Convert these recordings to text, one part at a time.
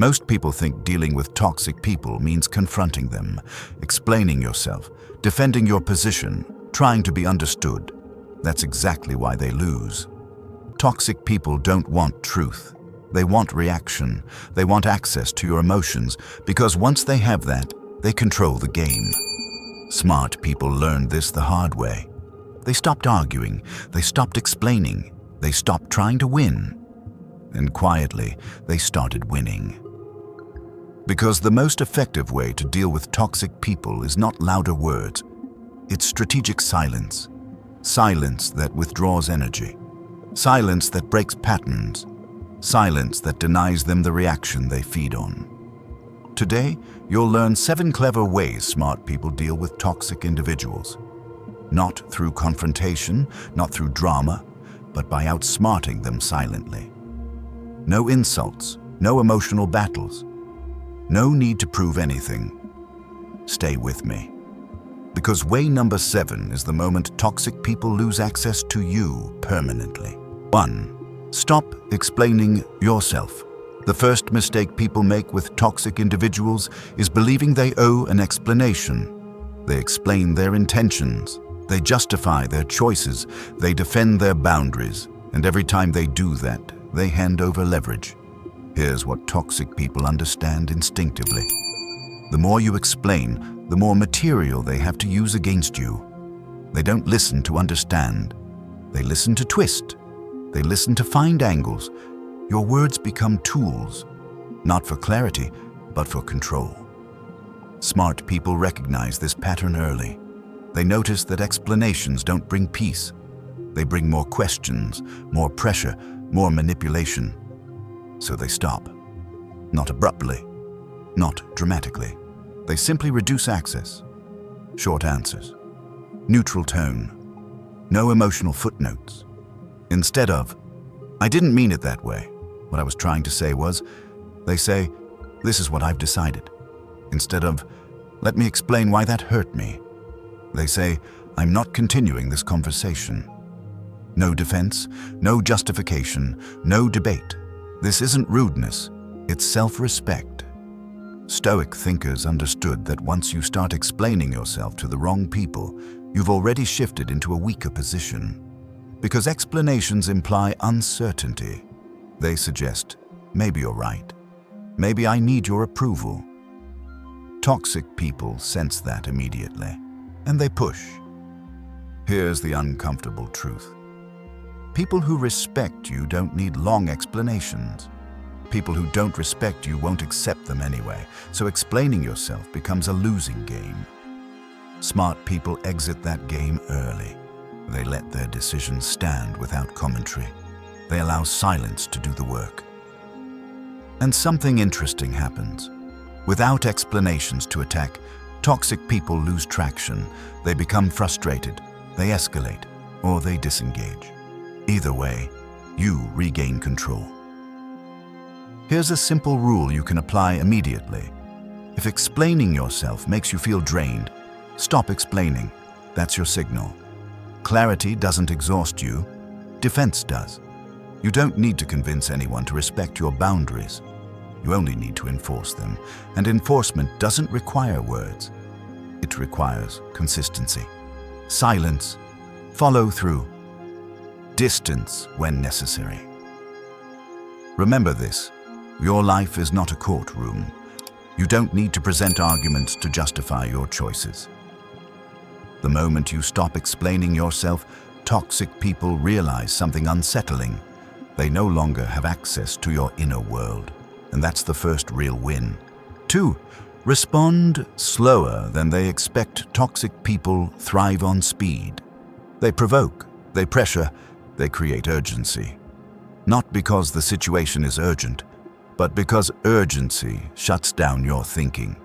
Most people think dealing with toxic people means confronting them, explaining yourself, defending your position, trying to be understood. That's exactly why they lose. Toxic people don't want truth. They want reaction. They want access to your emotions, because once they have that, they control the game. Smart people learned this the hard way. They stopped arguing. They stopped explaining. They stopped trying to win. And quietly, they started winning. Because the most effective way to deal with toxic people is not louder words. It's strategic silence. Silence that withdraws energy. Silence that breaks patterns. Silence that denies them the reaction they feed on. Today, you'll learn 7 clever ways smart people deal with toxic individuals. Not through confrontation, not through drama, but by outsmarting them silently. No insults, no emotional battles. No need to prove anything. Stay with me. Because way number 7 is the moment toxic people lose access to you permanently. 1. Stop explaining yourself. The first mistake people make with toxic individuals is believing they owe an explanation. They explain their intentions. They justify their choices. They defend their boundaries. And every time they do that, they hand over leverage. Here's what toxic people understand instinctively. The more you explain, the more material they have to use against you. They don't listen to understand. They listen to twist. They listen to find angles. Your words become tools, not for clarity, but for control. Smart people recognize this pattern early. They notice that explanations don't bring peace. They bring more questions, more pressure, more manipulation. So they stop. Not abruptly, not dramatically. They simply reduce access. Short answers. Neutral tone. No emotional footnotes. Instead of, "I didn't mean it that way. What I was trying to say was," they say, "This is what I've decided." Instead of, "Let me explain why that hurt me," they say, "I'm not continuing this conversation." No defense, no justification, no debate. This isn't rudeness, it's self-respect. Stoic thinkers understood that once you start explaining yourself to the wrong people, you've already shifted into a weaker position. Because explanations imply uncertainty. They suggest, maybe you're right. Maybe I need your approval. Toxic people sense that immediately, and they push. Here's the uncomfortable truth. People who respect you don't need long explanations. People who don't respect you won't accept them anyway, so explaining yourself becomes a losing game. Smart people exit that game early. They let their decisions stand without commentary. They allow silence to do the work. And something interesting happens. Without explanations to attack, toxic people lose traction. They become frustrated, they escalate, or they disengage. Either way, you regain control. Here's a simple rule you can apply immediately. If explaining yourself makes you feel drained, stop explaining. That's your signal. Clarity doesn't exhaust you. Defense does. You don't need to convince anyone to respect your boundaries. You only need to enforce them. And enforcement doesn't require words. It requires consistency. Silence. Follow through. Distance when necessary. Remember this. Your life is not a courtroom. You don't need to present arguments to justify your choices. The moment you stop explaining yourself, toxic people realize something unsettling. They no longer have access to your inner world, and that's the first real win. 2. Respond slower than they expect. Toxic people thrive on speed. They provoke, they pressure, they create urgency. Not because the situation is urgent, but because urgency shuts down your thinking.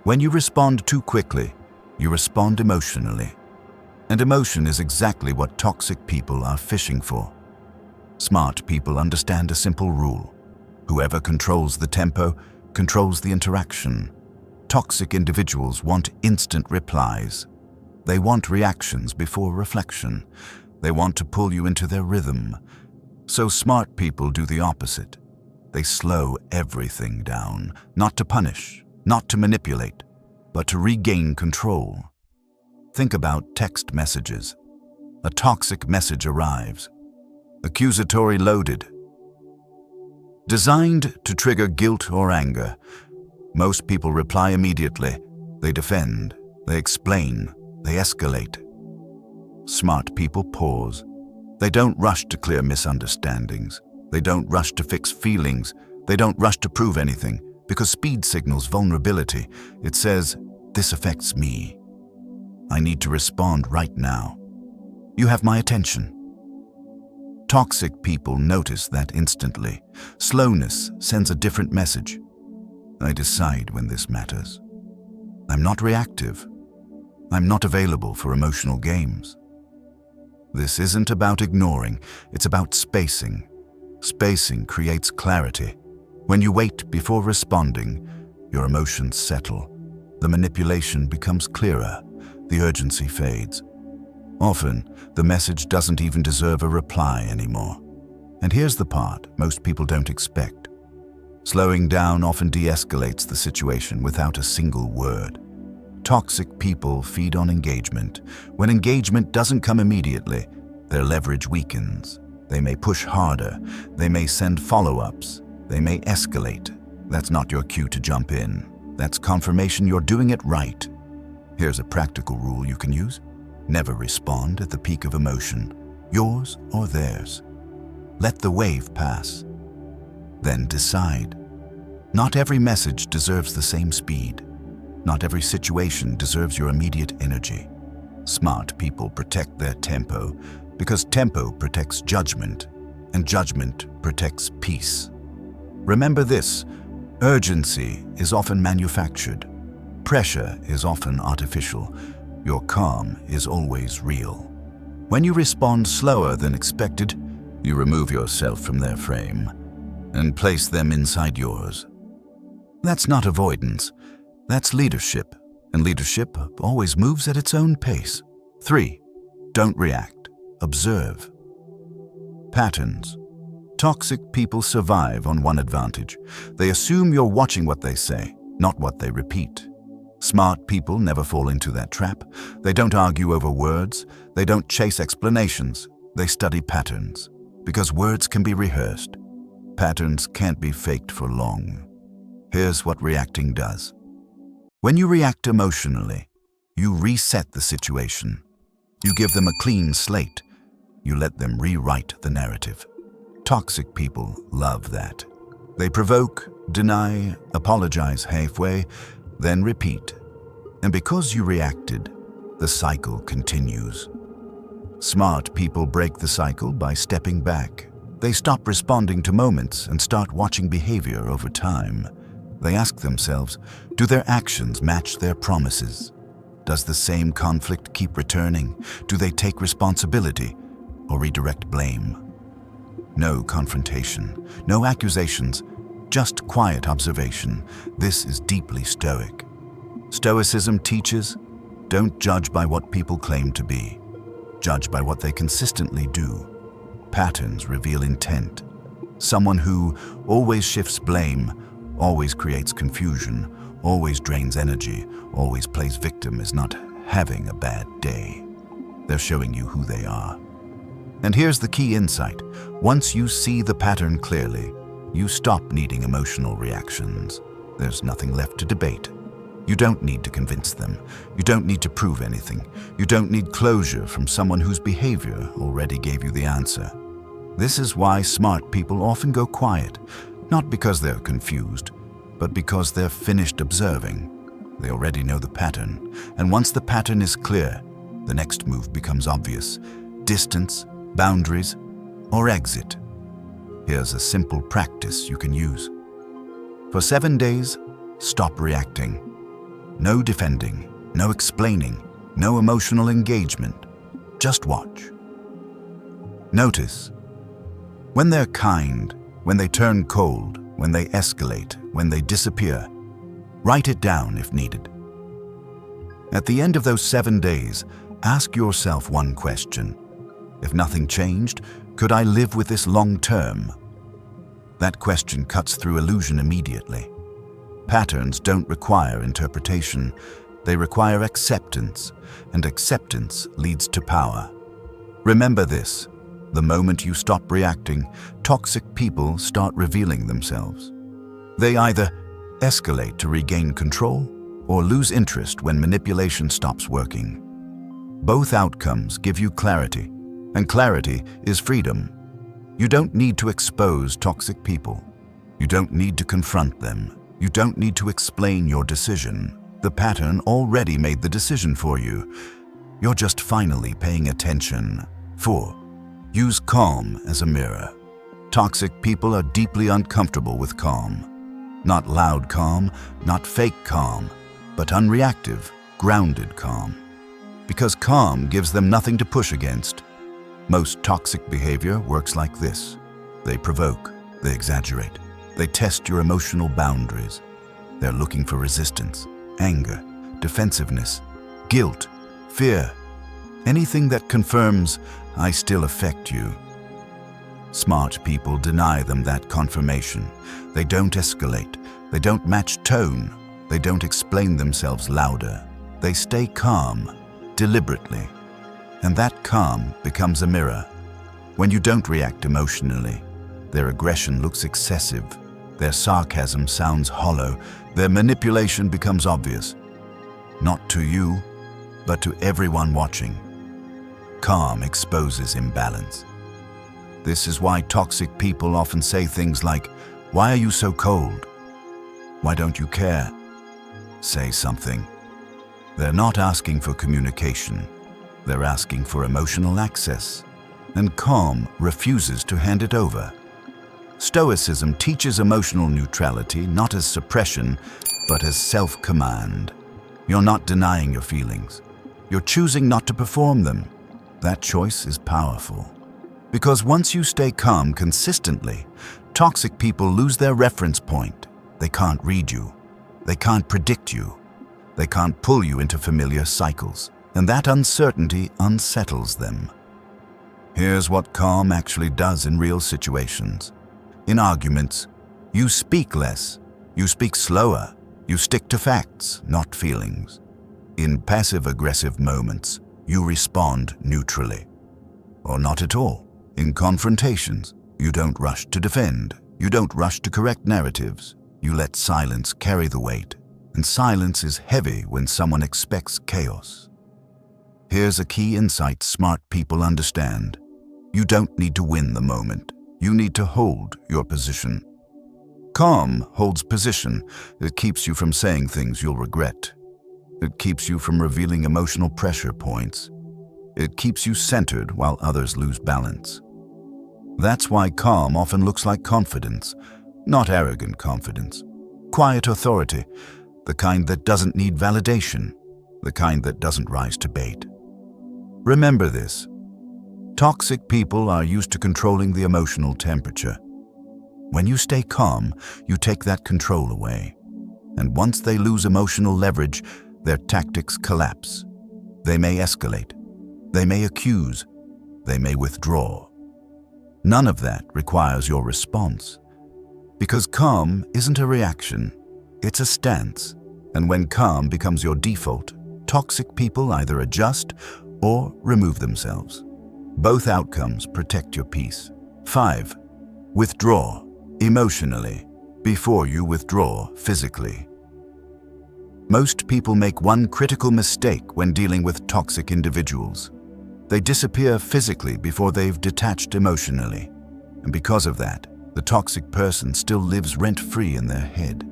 When you respond too quickly, you respond emotionally. And emotion is exactly what toxic people are fishing for. Smart people understand a simple rule. Whoever controls the tempo controls the interaction. Toxic individuals want instant replies. They want reactions before reflection. They want to pull you into their rhythm. So smart people do the opposite. They slow everything down, not to punish, not to manipulate, but to regain control. Think about text messages. A toxic message arrives, accusatory loaded, designed to trigger guilt or anger. Most people reply immediately. They defend, they explain, they escalate. Smart people pause. They don't rush to clear misunderstandings. They don't rush to fix feelings. They don't rush to prove anything, because speed signals vulnerability. It says, "This affects me. I need to respond right now. You have my attention." Toxic people notice that instantly. Slowness sends a different message. I decide when this matters. I'm not reactive. I'm not available for emotional games. This isn't about ignoring, it's about spacing. Spacing creates clarity. When you wait before responding, your emotions settle. The manipulation becomes clearer. The urgency fades. Often, the message doesn't even deserve a reply anymore. And here's the part most people don't expect. Slowing down often de-escalates the situation without a single word. Toxic people feed on engagement. When engagement doesn't come immediately, their leverage weakens. They may push harder. They may send follow-ups. They may escalate. That's not your cue to jump in. That's confirmation you're doing it right. Here's a practical rule you can use. Never respond at the peak of emotion, yours or theirs. Let the wave pass. Then decide. Not every message deserves the same speed. Not every situation deserves your immediate energy. Smart people protect their tempo because tempo protects judgment, and judgment protects peace. Remember this, urgency is often manufactured. Pressure is often artificial. Your calm is always real. When you respond slower than expected, you remove yourself from their frame and place them inside yours. That's not avoidance. That's leadership, and leadership always moves at its own pace. 3. Don't react. Observe. Patterns. Toxic people survive on one advantage. They assume you're watching what they say, not what they repeat. Smart people never fall into that trap. They don't argue over words. They don't chase explanations. They study patterns, because words can be rehearsed. Patterns can't be faked for long. Here's what reacting does. When you react emotionally, you reset the situation. You give them a clean slate. You let them rewrite the narrative. Toxic people love that. They provoke, deny, apologize halfway, then repeat. And because you reacted, the cycle continues. Smart people break the cycle by stepping back. They stop responding to moments and start watching behavior over time. They ask themselves, do their actions match their promises? Does the same conflict keep returning? Do they take responsibility or redirect blame? No confrontation, no accusations, just quiet observation. This is deeply Stoic. Stoicism teaches, don't judge by what people claim to be. Judge by what they consistently do. Patterns reveal intent. Someone who always shifts blame, always creates confusion, always drains energy, always plays victim is not having a bad day. They're showing you who they are. And here's the key insight. Once you see the pattern clearly, you stop needing emotional reactions. There's nothing left to debate. You don't need to convince them. You don't need to prove anything. You don't need closure from someone whose behavior already gave you the answer. This is why smart people often go quiet, not because they're confused, but because they're finished observing. They already know the pattern, and once the pattern is clear, the next move becomes obvious. Distance, boundaries, or exit. Here's a simple practice you can use. For 7 days, stop reacting. No defending, no explaining, no emotional engagement. Just watch. Notice. When they're kind, when they turn cold, when they escalate, when they disappear, write it down if needed. At the end of those 7 days, ask yourself one question. If nothing changed, could I live with this long term? That question cuts through illusion immediately. Patterns don't require interpretation. They require acceptance, and acceptance leads to power. Remember this: the moment you stop reacting, toxic people start revealing themselves. They either escalate to regain control or lose interest when manipulation stops working. Both outcomes give you clarity, and clarity is freedom. You don't need to expose toxic people. You don't need to confront them. You don't need to explain your decision. The pattern already made the decision for you. You're just finally paying attention. 4. Use calm as a mirror. Toxic people are deeply uncomfortable with calm. Not loud calm, not fake calm, but unreactive, grounded calm. Because calm gives them nothing to push against. Most toxic behavior works like this. They provoke, they exaggerate, they test your emotional boundaries. They're looking for resistance, anger, defensiveness, guilt, fear, anything that confirms, "I still affect you." Smart people deny them that confirmation. They don't escalate. They don't match tone. They don't explain themselves louder. They stay calm, deliberately. And that calm becomes a mirror. When you don't react emotionally, their aggression looks excessive. Their sarcasm sounds hollow. Their manipulation becomes obvious. Not to you, but to everyone watching. Calm exposes imbalance. This is why toxic people often say things like, "Why are you so cold? Why don't you care? Say something." They're not asking for communication. They're asking for emotional access. And calm refuses to hand it over. Stoicism teaches emotional neutrality not as suppression, but as self-command. You're not denying your feelings. You're choosing not to perform them. That choice is powerful. Because once you stay calm consistently, toxic people lose their reference point. They can't read you. They can't predict you. They can't pull you into familiar cycles. And that uncertainty unsettles them. Here's what calm actually does in real situations. In arguments, you speak less. You speak slower. You stick to facts, not feelings. In passive-aggressive moments, you respond neutrally. Or not at all. In confrontations, you don't rush to defend. You don't rush to correct narratives. You let silence carry the weight. And silence is heavy when someone expects chaos. Here's a key insight smart people understand. You don't need to win the moment. You need to hold your position. Calm holds position. It keeps you from saying things you'll regret. It keeps you from revealing emotional pressure points. It keeps you centered while others lose balance. That's why calm often looks like confidence, not arrogant confidence. Quiet authority, the kind that doesn't need validation, the kind that doesn't rise to bait. Remember this. Toxic people are used to controlling the emotional temperature. When you stay calm, you take that control away. And once they lose emotional leverage, their tactics collapse. They may escalate. They may accuse. They may withdraw. None of that requires your response. Because calm isn't a reaction, it's a stance. And when calm becomes your default, toxic people either adjust or remove themselves. Both outcomes protect your peace. 5. Withdraw emotionally before you withdraw physically. Most people make one critical mistake when dealing with toxic individuals. They disappear physically before they've detached emotionally. And because of that, the toxic person still lives rent-free in their head.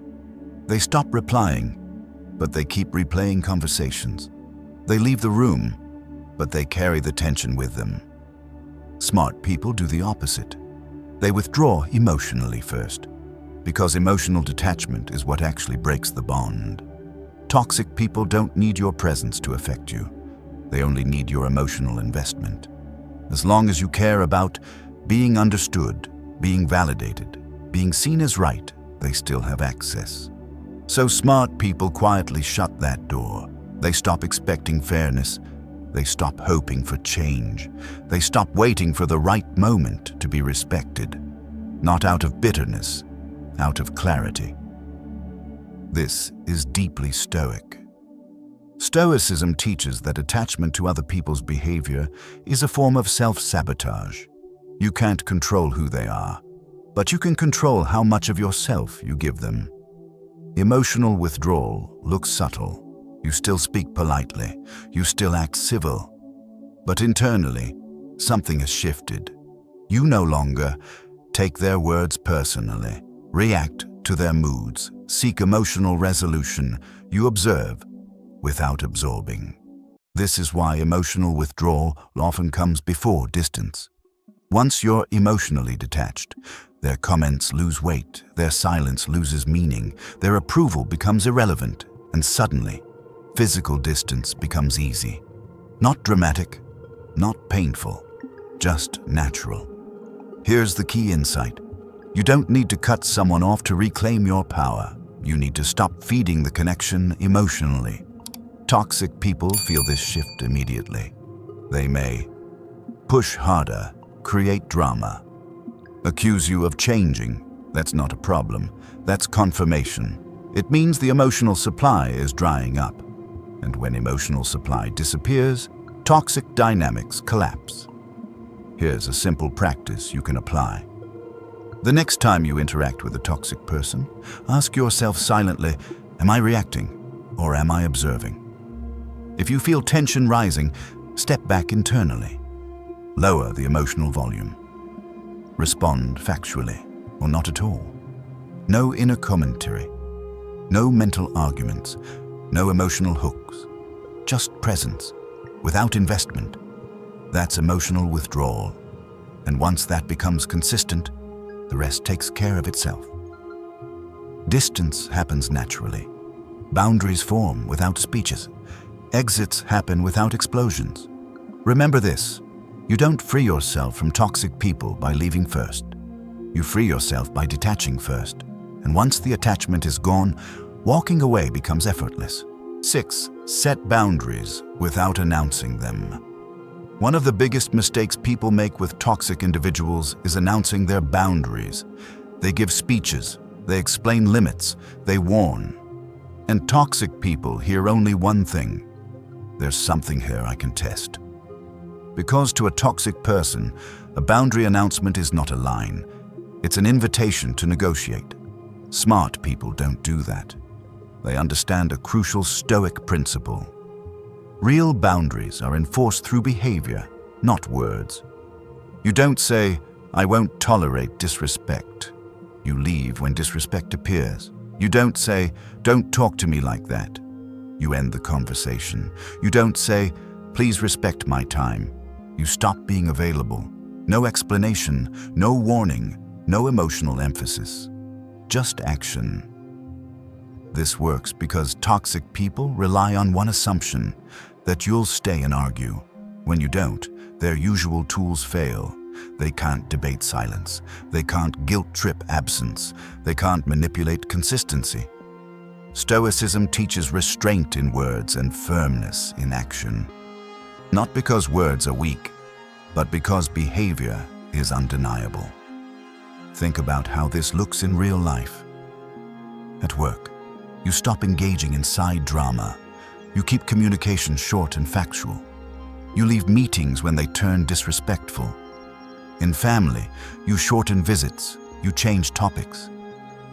They stop replying, but they keep replaying conversations. They leave the room, but they carry the tension with them. Smart people do the opposite. They withdraw emotionally first, because emotional detachment is what actually breaks the bond. Toxic people don't need your presence to affect you. They only need your emotional investment. As long as you care about being understood, being validated, being seen as right, they still have access. So smart people quietly shut that door. They stop expecting fairness. They stop hoping for change. They stop waiting for the right moment to be respected. not out of bitterness, out of clarity. This is deeply Stoic. Stoicism teaches that attachment to other people's behavior is a form of self-sabotage. You can't control who they are, but you can control how much of yourself you give them. Emotional withdrawal looks subtle. You still speak politely, you still act civil. But internally, something has shifted. You no longer take their words personally, react to their moods, seek emotional resolution. You observe without absorbing. This is why emotional withdrawal often comes before distance. Once you're emotionally detached, their comments lose weight, their silence loses meaning, their approval becomes irrelevant, and suddenly, physical distance becomes easy. Not dramatic, not painful, just natural. Here's the key insight. You don't need to cut someone off to reclaim your power. You need to stop feeding the connection emotionally. Toxic people feel this shift immediately. They may push harder, create drama, accuse you of changing. That's not a problem. That's confirmation. It means the emotional supply is drying up. And when emotional supply disappears, toxic dynamics collapse. Here's a simple practice you can apply. The next time you interact with a toxic person, ask yourself silently, am I reacting or am I observing? If you feel tension rising, step back internally. Lower the emotional volume. Respond factually or not at all. No inner commentary. No mental arguments. No emotional hooks. Just presence, without investment. That's emotional withdrawal. And once that becomes consistent, the rest takes care of itself. Distance happens naturally. Boundaries form without speeches. Exits happen without explosions. Remember this. You don't free yourself from toxic people by leaving first. You free yourself by detaching first. And once the attachment is gone, walking away becomes effortless. 6. Set boundaries without announcing them. One of the biggest mistakes people make with toxic individuals is announcing their boundaries. They give speeches, they explain limits, they warn. And toxic people hear only one thing. There's something here I can test. Because to a toxic person, a boundary announcement is not a line. It's an invitation to negotiate. Smart people don't do that. They understand a crucial Stoic principle. Real boundaries are enforced through behavior, not words. You don't say, I won't tolerate disrespect. You leave when disrespect appears. You don't say, don't talk to me like that. You end the conversation. You don't say, please respect my time. You stop being available. No explanation, no warning, no emotional emphasis. Just action. This works because toxic people rely on one assumption, that you'll stay and argue. When you don't, their usual tools fail. They can't debate silence. They can't guilt-trip absence. They can't manipulate consistency. Stoicism teaches restraint in words and firmness in action. Not because words are weak, but because behavior is undeniable. Think about how this looks in real life. At work, you stop engaging in side drama. You keep communication short and factual. You leave meetings when they turn disrespectful. In family, you shorten visits. You change topics.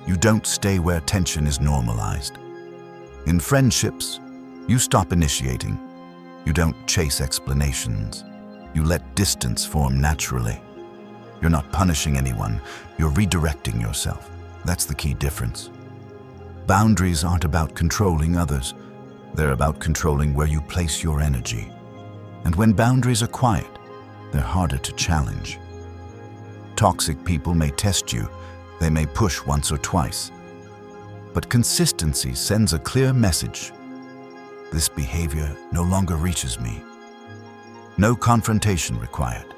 You don't stay where tension is normalized. In friendships, you stop initiating. You don't chase explanations. You let distance form naturally. You're not punishing anyone. You're redirecting yourself. That's the key difference. Boundaries aren't about controlling others. They're about controlling where you place your energy. And when boundaries are quiet, they're harder to challenge. Toxic people may test you. They may push once or twice. But consistency sends a clear message. This behavior no longer reaches me. No confrontation required.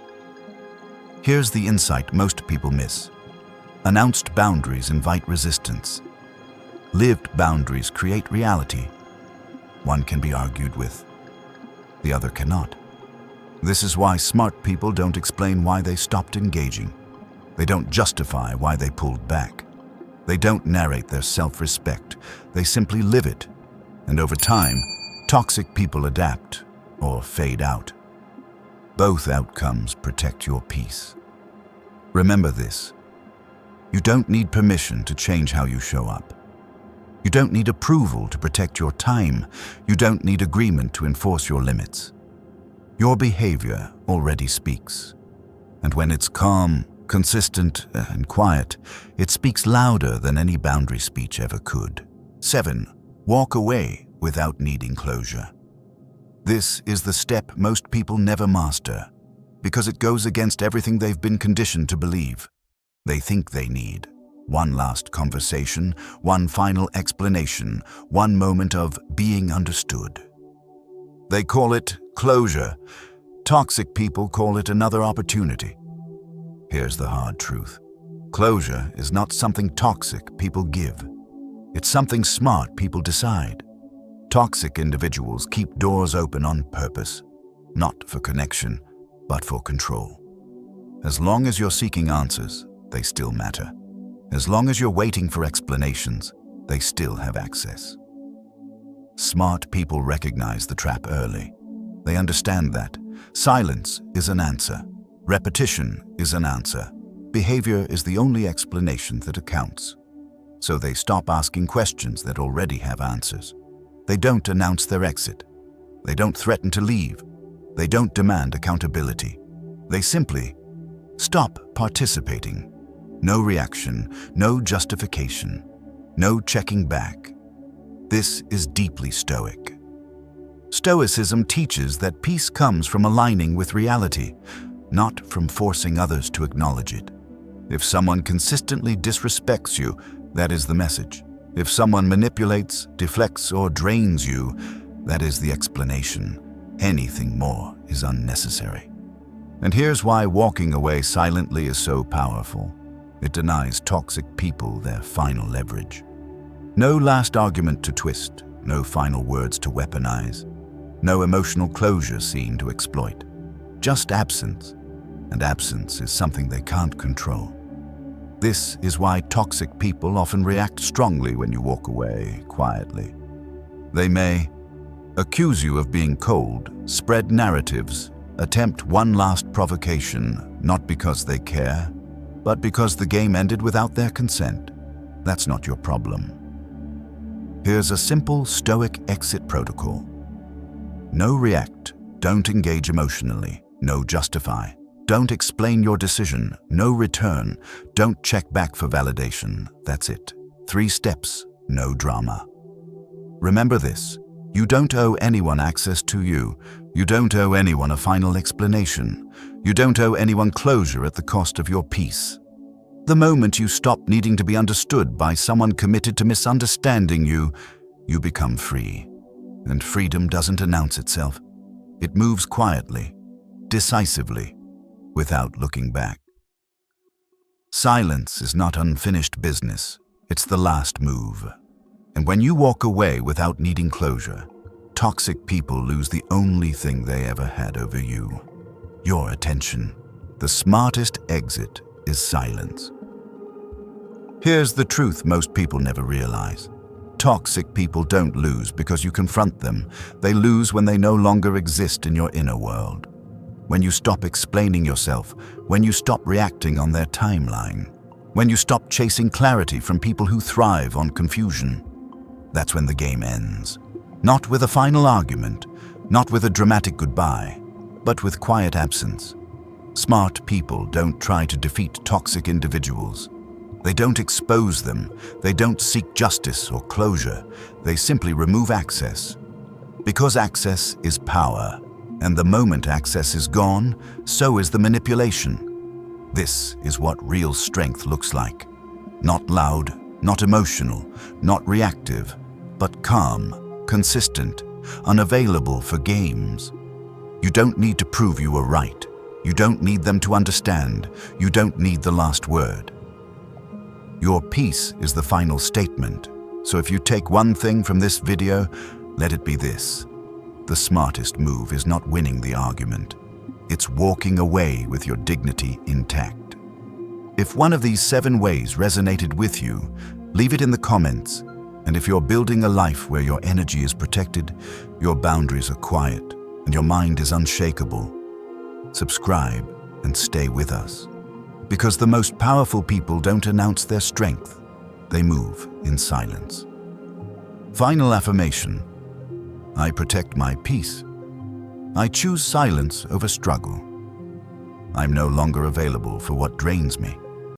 Here's the insight most people miss. Announced boundaries invite resistance. Lived boundaries create reality. One can be argued with. The other cannot. This is why smart people don't explain why they stopped engaging. They don't justify why they pulled back. They don't narrate their self-respect. They simply live it. And over time, toxic people adapt or fade out. Both outcomes protect your peace. Remember this. You don't need permission to change how you show up. You don't need approval to protect your time. You don't need agreement to enforce your limits. Your behavior already speaks. And when it's calm, consistent, and quiet, it speaks louder than any boundary speech ever could. 7. Walk away without needing closure. This is the step most people never master, because it goes against everything they've been conditioned to believe. They think they need one last conversation, one final explanation, one moment of being understood. They call it closure. Toxic people call it another opportunity. Here's the hard truth. Closure is not something toxic people give. It's something smart people decide. Toxic individuals keep doors open on purpose, not for connection, but for control. As long as you're seeking answers, they still matter. As long as you're waiting for explanations, they still have access. Smart people recognize the trap early. They understand that silence is an answer. Repetition is an answer. Behavior is the only explanation that accounts. So they stop asking questions that already have answers. They don't announce their exit. They don't threaten to leave. They don't demand accountability. They simply stop participating. No reaction, no justification, no checking back. This is deeply Stoic. Stoicism teaches that peace comes from aligning with reality, not from forcing others to acknowledge it. If someone consistently disrespects you, that is the message. If someone manipulates, deflects, or drains you, that is the explanation. Anything more is unnecessary. And here's why walking away silently is so powerful. It denies toxic people their final leverage. No last argument to twist, no final words to weaponize, no emotional closure scene to exploit. Just absence, and absence is something they can't control. This is why toxic people often react strongly when you walk away quietly. They may accuse you of being cold, spread narratives, attempt one last provocation, not because they care, but because the game ended without their consent. That's not your problem. Here's a simple Stoic exit protocol. No react, don't engage emotionally, no justify. Don't explain your decision, no return, don't check back for validation. That's it. 3 steps, no drama. Remember this, you don't owe anyone access to you. You don't owe anyone a final explanation. You don't owe anyone closure at the cost of your peace. The moment you stop needing to be understood by someone committed to misunderstanding you, you become free. And freedom doesn't announce itself. It moves quietly, decisively, without looking back. Silence is not unfinished business. It's the last move. And when you walk away without needing closure, toxic people lose the only thing they ever had over you: your attention. The smartest exit is silence. Here's the truth most people never realize. Toxic people don't lose because you confront them. They lose when they no longer exist in your inner world. When you stop explaining yourself, when you stop reacting on their timeline, when you stop chasing clarity from people who thrive on confusion. That's when the game ends. Not with a final argument, not with a dramatic goodbye, but with quiet absence. Smart people don't try to defeat toxic individuals. They don't expose them. They don't seek justice or closure. They simply remove access. Because access is power, and the moment access is gone, so is the manipulation. This is what real strength looks like. Not loud, not emotional, not reactive, but calm, consistent, unavailable for games. You don't need to prove you were right. You don't need them to understand. You don't need the last word. Your peace is the final statement. So if you take one thing from this video, let it be this. The smartest move is not winning the argument. It's walking away with your dignity intact. If one of these 7 ways resonated with you, leave it in the comments. And if you're building a life where your energy is protected, your boundaries are quiet, and your mind is unshakable, subscribe and stay with us. Because the most powerful people don't announce their strength, they move in silence. Final affirmation: I protect my peace. I choose silence over struggle. I'm no longer available for what drains me.